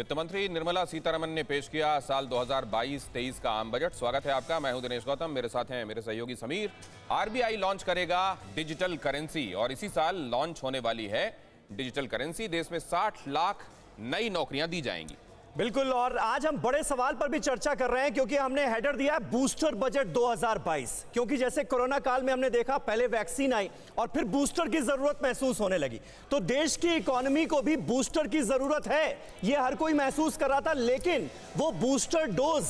वित्त मंत्री निर्मला सीतारमण ने पेश किया साल 2022-23 का आम बजट। स्वागत है आपका। मैं हूं दिनेश गौतम, मेरे साथ हैं मेरे सहयोगी समीर। आरबीआई लॉन्च करेगा डिजिटल करेंसी और इसी साल लॉन्च होने वाली है डिजिटल करेंसी। देश में 60 लाख नई नौकरियां दी जाएंगी। बिल्कुल, और आज हम बड़े सवाल पर भी चर्चा कर रहे हैं क्योंकि हमने हेडर दिया है बूस्टर बजट 2022। क्योंकि जैसे कोरोना काल में हमने देखा, पहले वैक्सीन आई और फिर बूस्टर की जरूरत महसूस होने लगी, तो देश की इकोनॉमी को भी बूस्टर की जरूरत है, ये हर कोई महसूस कर रहा था। लेकिन वो बूस्टर डोज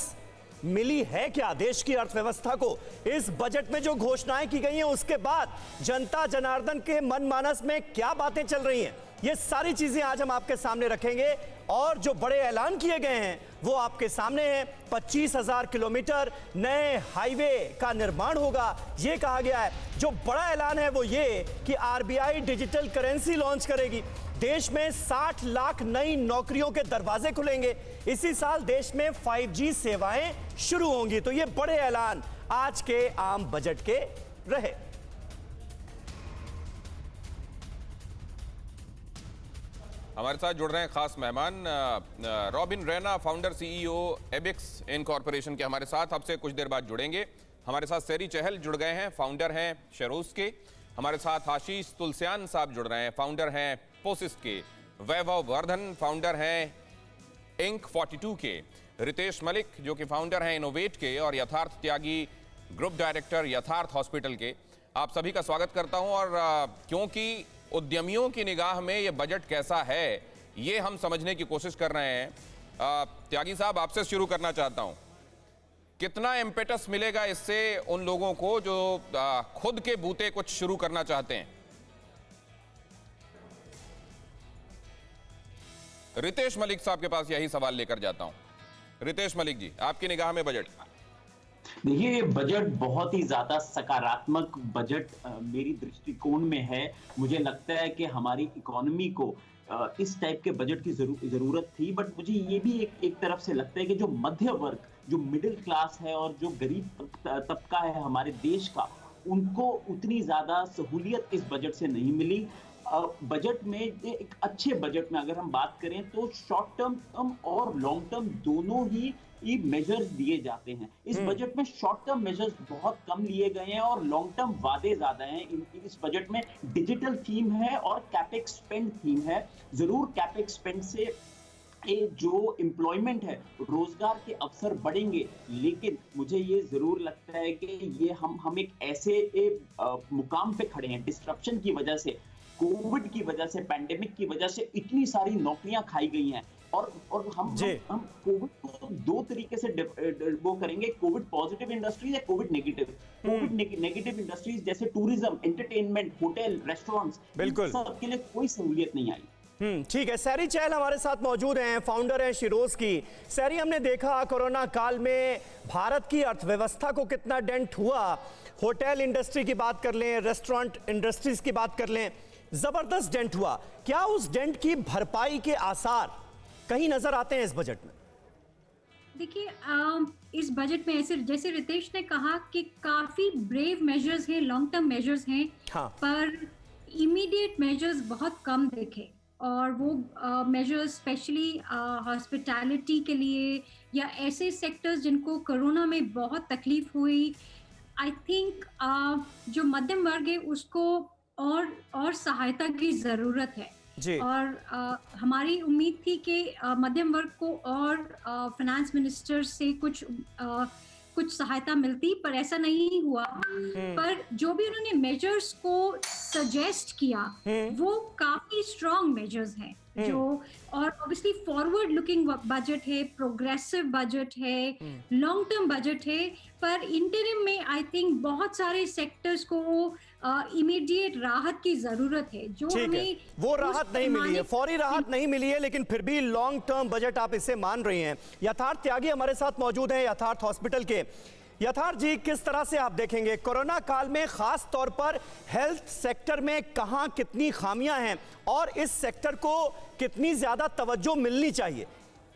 मिली है क्या देश की अर्थव्यवस्था को? इस बजट में जो घोषणाएं की गई हैं उसके बाद जनता जनार्दन के मनमानस में क्या बातें चल रही हैं, ये सारी चीजें आज हम आपके सामने रखेंगे। और जो बड़े ऐलान किए गए हैं वो आपके सामने हैं। 25,000 किलोमीटर नए हाईवे का निर्माण होगा, ये कहा गया है। जो बड़ा ऐलान है वो ये कि आरबीआई डिजिटल करेंसी लॉन्च करेगी। देश में 60 लाख नई नौकरियों के दरवाजे खुलेंगे। इसी साल देश में 5G सेवाएं शुरू होंगी। तो ये बड़े ऐलान आज के आम बजट के रहे। हमारे साथ जुड़ रहे हैं खास मेहमान robin Raina, founder CEO Ebix incorporation के हमारे साथ अब से कुछ देर बाद जुड़ेंगे। हमारे साथ सैरी चहल जुड़ गए हैं, फाउंडर हैं शेरोज के। हमारे साथ आशीष तुलसियान साहब जुड़ रहे हैं, फाउंडर हैं पोसिस्ट के। वैभव वर्धन, फाउंडर हैं इंक 42 के। रितेश मलिक जो कि फाउंडर हैं इनोवेट के और यथार्थ त्यागी ग्रुप डायरेक्टर यथार्थ हॉस्पिटल के। आप सभी का स्वागत करता हूं। और क्योंकि उद्यमियों की निगाह में ये बजट कैसा है ये हम समझने की कोशिश कर रहे हैं, त्यागी साहब आपसे शुरू करना चाहता हूं। कितना इम्पेटस मिलेगा इससे उन लोगों को जो खुद के बूते कुछ शुरू करना चाहते हैं? रितेश मलिक साहब के पास यही सवाल लेकर जाता हूं। रितेश मलिक जी, आपकी निगाह में बजट? देखिए, ये बजट बहुत ही ज्यादा सकारात्मक बजट मेरी दृष्टिकोण में है। मुझे लगता है कि हमारी इकोनॉमी को इस टाइप के बजट की जरूरत थी। बट मुझे ये भी एक तरफ से लगता है कि जो मध्य वर्ग, जो मिडिल क्लास है और जो गरीब तबका है हमारे देश का, उनको उतनी ज्यादा सहूलियत इस बजट से नहीं मिली। बजट में एक अच्छे बजट में अगर हम बात करें तो शॉर्ट टर्म और लॉन्ग टर्म दोनों ही मेजर्स दिए जाते हैं। इस बजट में शॉर्ट टर्म मेजर्स बहुत कम लिए गए हैं और लॉन्ग टर्म वादे ज्यादा हैं। इस बजट में डिजिटल थीम है और कैपेक्स स्पेंड थीम है। जरूर कैपेक्स स्पेंड से जो एम्प्लॉयमेंट है, रोजगार के अवसर बढ़ेंगे, लेकिन मुझे ये जरूर लगता है कि ये हम एक ऐसे मुकाम पे खड़े हैं। डिस्ट्रप्शन की वजह से, कोविड की वजह से, पैंडेमिक की वजह से इतनी सारी नौकरियां खाई गई हैं और हम कोविड को दो तरीके से वो करेंगे, कोविड पॉजिटिव इंडस्ट्रीज या Covid negative. Covid negative industries जैसे टूरिज्म, एंटरटेनमेंट, होटल, रेस्टोरेंट्स, बिल्कुल सबके लिए कोई सहूलियत नहीं आई। ठीक है। सैरी चहल हमारे साथ मौजूद हैं, फाउंडर हैं शेरोज की। सैरी, हमने देखा कोरोना काल में भारत की अर्थव्यवस्था को कितना डेंट हुआ। होटल इंडस्ट्री की बात कर लें, रेस्टोरेंट इंडस्ट्रीज की बात कर लें, जबरदस्त डेंट हुआ। क्या उस डेंट की भरपाई के आसार कहीं नजर आते हैं इस बजट में? देखिए, इस बजट में ऐसे जैसे रितेश ने कहा कि काफी ब्रेव मेजर्स हैं, लॉन्ग टर्म मेजर्स हैं, हाँ। पर इमीडिएट मेजर्स बहुत कम दिखे। और वो मेजर्स स्पेशली हॉस्पिटैलिटी के लिए या ऐसे सेक्टर्स जिनको कोरोना में बहुत तकलीफ हुई, आई थिंक जो मध्यम वर्ग है उसको और सहायता की जरूरत है जी। और हमारी उम्मीद थी कि मध्यम वर्ग को और फाइनेंस मिनिस्टर से कुछ सहायता मिलती, पर ऐसा नहीं हुआ। पर जो भी उन्होंने मेजर्स को सजेस्ट किया वो काफी स्ट्रॉन्ग मेजर्स हैं जो, और ऑब्वियसली फॉरवर्ड लुकिंग बजट है, प्रोग्रेसिव बजट है, लॉन्ग टर्म बजट है। पर इंटरिम में आई थिंक बहुत सारे सेक्टर्स को इमीडिएट राहत की जरूरत है, जो हमें वो राहत नहीं मिली है, फौरी राहत नहीं मिली है, लेकिन फिर भी लॉन्ग टर्म बजट आप इसे मान रही हैं। यथार्थ त्यागी हमारे साथ मौजूद हैं, यथार्थ हॉस्पिटल के। यथार्थ जी, किस तरह से आप देखेंगे कोरोना काल में खास तौर पर हेल्थ सेक्टर में कहां कितनी खामियां हैं और इस सेक्टर को कितनी ज्यादा तवज्जो मिलनी चाहिए?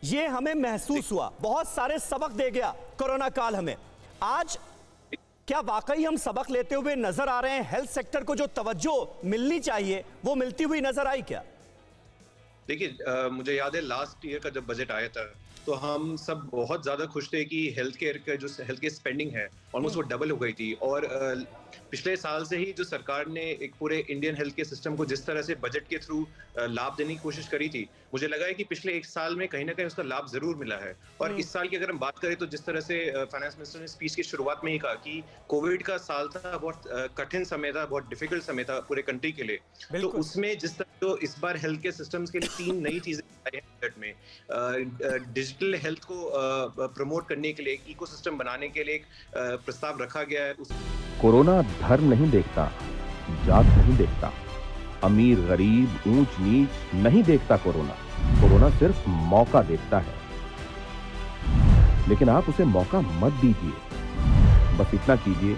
ये हमें महसूस हुआ, बहुत सारे सबक दे गया कोरोना काल हमें। आज क्या वाकई हम सबक लेते हुए नजर आ रहे हैं? हेल्थ सेक्टर को जो तवज्जो मिलनी चाहिए वो मिलती हुई नजर आई क्या? देखिए मुझे याद है लास्ट ईयर का जब बजट आया था तो हम सब बहुत ज़्यादा खुश थे कि हेल्थ केयर का जो हेल्थ केयर स्पेंडिंग है ऑलमोस्ट वो डबल हो गई थी। और पिछले साल से ही जो सरकार ने एक पूरे इंडियन हेल्थ केयर सिस्टम को जिस तरह से बजट के थ्रू लाभ देने की कोशिश करी थी, मुझे लगा है कि पिछले एक साल में कहीं ना कहीं उसका लाभ जरूर मिला है। और इस साल की अगर हम बात करें तो जिस तरह से फाइनेंस मिनिस्टर ने स्पीच की शुरुआत में ही कहा कि कोविड का साल था, बहुत कठिन समय था, बहुत डिफिकल्ट समय था पूरे कंट्री के लिए, तो उसमें जिस तरह तो इस बार हेल्थ केयर सिस्टम्स के लिए 3 नई चीजें आई हैं बजट में। डिजिटल हेल्थ को प्रमोट करने के लिए, एक इकोसिस्टम बनाने के लिए एक प्रस्ताव रखा गया है। कोरोना धर्म नहीं देखता, जात नहीं देखता, अमीर गरीब ऊंच नीच नहीं देखता। कोरोना सिर्फ मौका देखता है, लेकिन आप उसे मौका मत दीजिए। बस इतना कीजिए,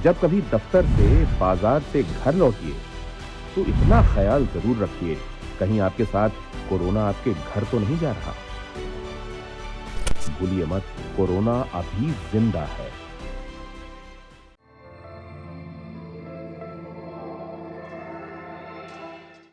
जब कभी दफ्तर से बाजार से घर लौटिए तो इतना ख्याल जरूर रखिए कहीं आपके साथ कोरोना आपके घर तो नहीं जा रहा। भूलिए मत, कोरोना अभी जिंदा है।